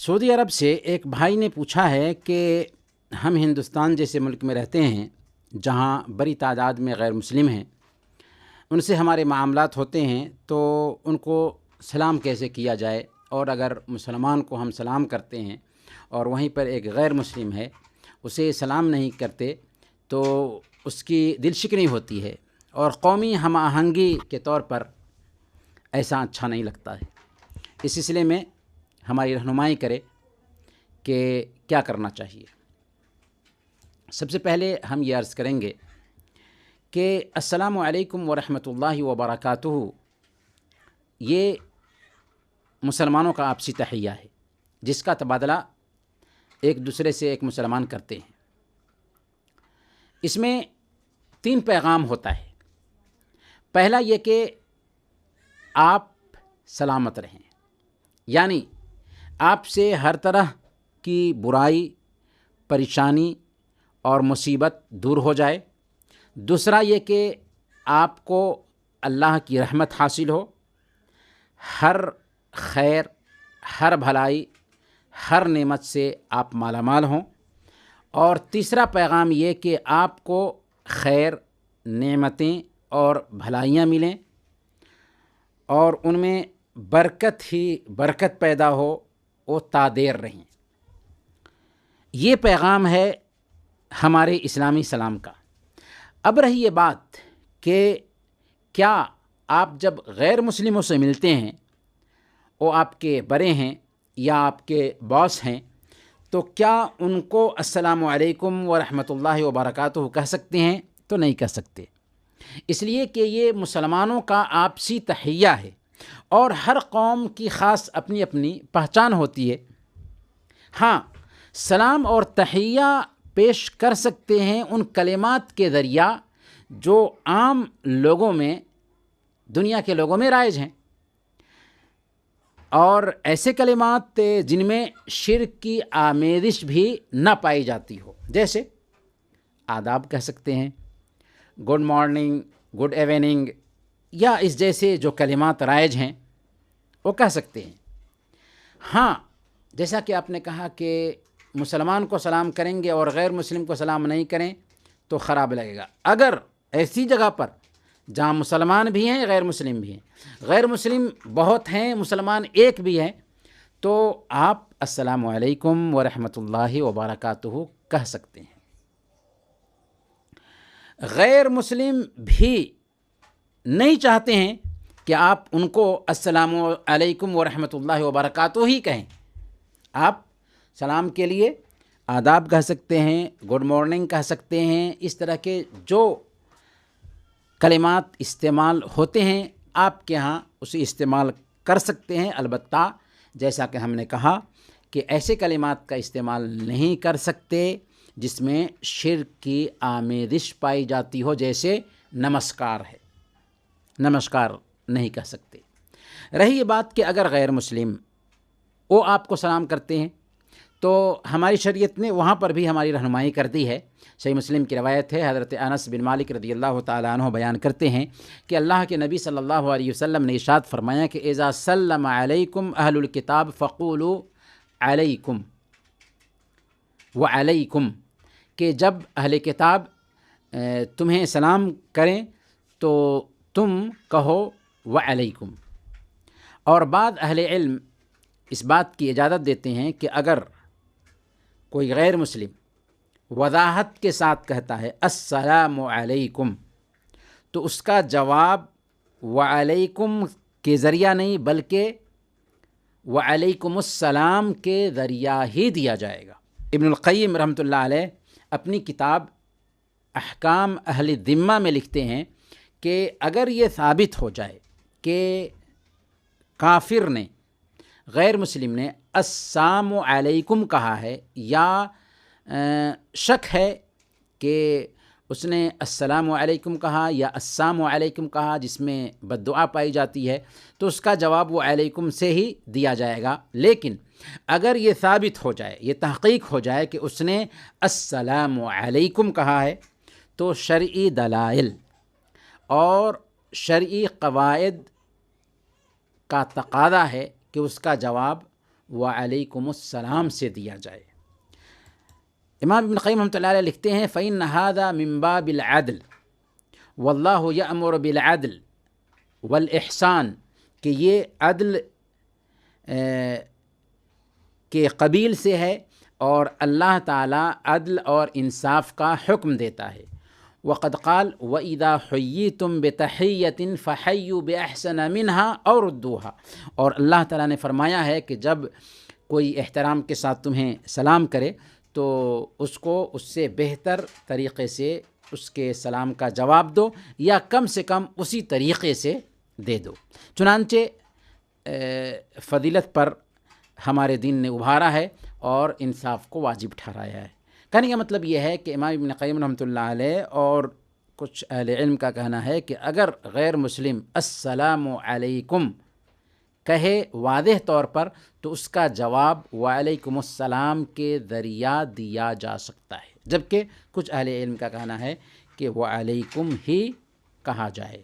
سعودی عرب سے ایک بھائی نے پوچھا ہے کہ ہم ہندوستان جیسے ملک میں رہتے ہیں جہاں بڑی تعداد میں غیر مسلم ہیں، ان سے ہمارے معاملات ہوتے ہیں تو ان کو سلام کیسے کیا جائے، اور اگر مسلمان کو ہم سلام کرتے ہیں اور وہیں پر ایک غیر مسلم ہے اسے سلام نہیں کرتے تو اس کی دل شکنی ہوتی ہے، اور قومی ہم آہنگی کے طور پر ایسا اچھا نہیں لگتا ہے۔ اس سلسلے میں ہماری رہنمائی کرے کہ کیا کرنا چاہیے۔ سب سے پہلے ہم یہ عرض کریں گے کہ السلام علیکم ورحمۃ اللہ وبرکاتہ یہ مسلمانوں کا آپسی تحیہ ہے، جس کا تبادلہ ایک دوسرے سے ایک مسلمان کرتے ہیں۔ اس میں 3 پیغام ہوتا ہے۔ پہلا یہ کہ آپ سلامت رہیں، یعنی آپ سے ہر طرح کی برائی، پریشانی اور مصیبت دور ہو جائے۔ دوسرا یہ کہ آپ کو اللہ کی رحمت حاصل ہو، ہر خیر، ہر بھلائی، ہر نعمت سے آپ مالا مال ہوں۔ اور تیسرا پیغام یہ کہ آپ کو خیر، نعمتیں اور بھلائیاں ملیں اور ان میں برکت ہی برکت پیدا ہو، وہ تادیر رہیں۔ یہ پیغام ہے ہمارے اسلامی سلام کا۔ اب رہی یہ بات کہ کیا آپ جب غیر مسلموں سے ملتے ہیں، وہ آپ کے بڑے ہیں یا آپ کے باس ہیں، تو کیا ان کو السلام علیکم ورحمۃ اللہ وبرکاتہ کہہ سکتے ہیں؟ تو نہیں کہہ سکتے، اس لیے کہ یہ مسلمانوں کا آپسی تحیہ ہے، اور ہر قوم کی خاص اپنی اپنی پہچان ہوتی ہے۔ ہاں، سلام اور تحیہ پیش کر سکتے ہیں ان کلمات کے ذریعہ جو عام لوگوں میں، دنیا کے لوگوں میں رائج ہیں، اور ایسے کلمات جن میں شرک کی آمیزش بھی نہ پائی جاتی ہو، جیسے آداب کہہ سکتے ہیں، گڈ مارننگ، گڈ ایوننگ، یا اس جیسے جو کلمات رائج ہیں وہ کہہ سکتے ہیں۔ ہاں، جیسا کہ آپ نے کہا کہ مسلمان کو سلام کریں گے اور غیر مسلم کو سلام نہیں کریں تو خراب لگے گا۔ اگر ایسی جگہ پر جہاں مسلمان بھی ہیں، غیر مسلم بھی ہیں، غیر مسلم بہت ہیں، مسلمان ایک بھی ہے، تو آپ السلام علیکم ورحمۃ اللہ وبرکاتہ کہہ سکتے ہیں۔ غیر مسلم بھی نہیں چاہتے ہیں کہ آپ ان کو السلام علیکم ورحمۃ اللہ وبرکاتہ ہی کہیں۔ آپ سلام کے لیے آداب کہہ سکتے ہیں، گڈ مارننگ کہہ سکتے ہیں، اس طرح کے جو کلمات استعمال ہوتے ہیں آپ کے ہاں اسے استعمال کر سکتے ہیں۔ البتہ جیسا کہ ہم نے کہا کہ ایسے کلمات کا استعمال نہیں کر سکتے جس میں شرک کی آمیزش پائی جاتی ہو، جیسے نمسکار ہے، نمسکار نہیں کہہ سکتے۔ رہی یہ بات کہ اگر غیر مسلم وہ آپ کو سلام کرتے ہیں تو ہماری شریعت نے وہاں پر بھی ہماری رہنمائی کر دی ہے۔ صحیح مسلم کی روایت ہے، حضرت انس بن مالک رضی اللہ تعالیٰ عنہ بیان کرتے ہیں کہ اللہ کے نبی صلی اللہ علیہ وسلم نے ارشاد فرمایا کہ اذا سلم علیکم اہل الکتاب فقولوا علیکم وعلیکم، کہ جب اہل کتاب تمہیں سلام کریں تو تم کہو وعلیکم۔ اور بعض اہل علم اس بات کی اجازت دیتے ہیں کہ اگر کوئی غیر مسلم وضاحت کے ساتھ کہتا ہے السلام علیکم، تو اس کا جواب وعلیکم کے ذریعہ نہیں بلکہ وعلیکم السلام کے ذریعہ ہی دیا جائے گا۔ ابن القیم رحمۃ اللہ علیہ اپنی کتاب احکام اہل ذمہ میں لکھتے ہیں کہ اگر یہ ثابت ہو جائے کہ کافر نے، غیر مسلم نے السلام علیکم کہا ہے، یا شک ہے کہ اس نے السلام علیکم کہا یا السلام علیکم کہا جس میں بد دعا پائی جاتی ہے، تو اس کا جواب وہ علیکم سے ہی دیا جائے گا۔ لیکن اگر یہ ثابت ہو جائے، یہ تحقیق ہو جائے کہ اس نے السلام علیکم کہا ہے، تو شرعی دلائل اور شرعی قواعد کا تقاضا ہے کہ اس کا جواب وعلیکم السلام سے دیا جائے۔ امام ابن قیم رحمۃ اللہ علیہ لکھتے ہیں فإن هذا من باب العدل واللہ یأمر بالعدل والاحسان، کہ یہ عدل کے قبیل سے ہے اور اللہ تعالیٰ عدل اور انصاف کا حکم دیتا ہے۔ وقد قال وَإِذَا حُيِّيتُم بِتَحِيَّةٍ فَحَيُّوا بِأَحْسَنَ مِنْهَا أَوْ رُدُّوهَا، اور اللہ تعالیٰ نے فرمایا ہے کہ جب کوئی احترام کے ساتھ تمہیں سلام کرے تو اس کو اس سے بہتر طریقے سے اس کے سلام کا جواب دو، یا کم سے کم اسی طریقے سے دے دو۔ چنانچہ فضیلت پر ہمارے دین نے ابھارا ہے اور انصاف کو واجب ٹھہرایا ہے۔ کہنے کا مطلب یہ ہے کہ امام ابن قیم رحمۃ اللہ علیہ اور کچھ اہل علم کا کہنا ہے کہ اگر غیر مسلم السلام علیکم کہے واضح طور پر تو اس کا جواب وعلیکم السلام کے ذریعہ دیا جا سکتا ہے، جبکہ کچھ اہل علم کا کہنا ہے کہ وعلیکم ہی کہا جائے۔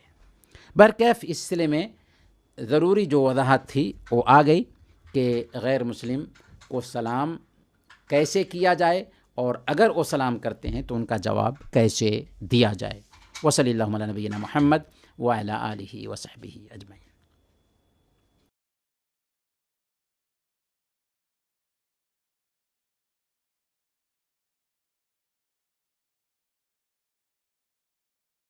برکیف اس سلسلے میں ضروری جو وضاحت تھی وہ آ گئی کہ غیر مسلم کو سلام کیسے کیا جائے، اور اگر وہ سلام کرتے ہیں تو ان کا جواب کیسے دیا جائے۔ وصلی اللہ علی نبینا محمد وعلی آلہ وصحبہ اجمعین۔